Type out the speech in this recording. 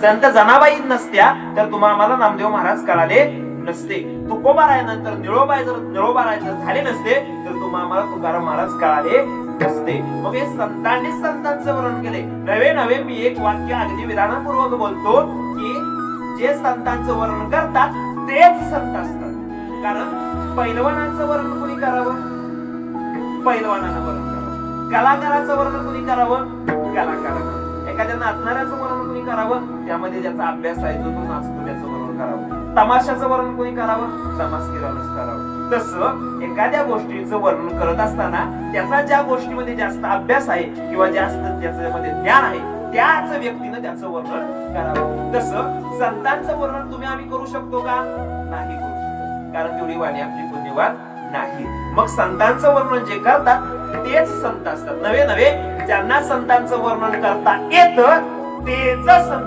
संत जनाबाई नसत्या तर आम्हाला नामदेव महाराज कळाले नसते. तुकोबा रायानंतर निळोबा राय जर झाले नसते तर आम्हाला तुकाराम महाराज कळाले नसते. मग हे संतांनी संतांचं वर्णन केले. नवे मी एक वाक्य अगदी विधानपूर्वक बोलतो की जे संतांचं वर्णन करतात तेच संत असतात. कारण पैलवानांचं वर्णन कोणी करावं? पैलवानानं वर्णन करावं. कलाकाराचं वर्णन कोणी करावं? कलाकारानं. एखाद्या नाचणाऱ्याचं वर्णन कोणी करावं? त्यामध्ये ज्याचा अभ्यास आहे जो तो नाचतो त्याचं वर्णन करावं. तमाशाचं वर्णन कोणी करावं? तमाशगिरानंच करावं. तसं एखाद्या गोष्टीचं वर्णन करत असताना त्याचा ज्या गोष्टीमध्ये जास्त अभ्यास आहे किंवा जास्त त्याच्यामध्ये ज्ञान आहे त्याच व्यक्तीनं त्याचं वर्णन करावं. तसं संतांचं वर्णन तुम्ही आम्ही करू शकतो का? नाही करू शकतो. कारण तेवढी वाणी आपली पुण्यवान नाही. मग संतांचं वर्णन जे करतात तेच संत असतात. नवे ज्यांना संतांचं वर्णन करता येतं तेच संत.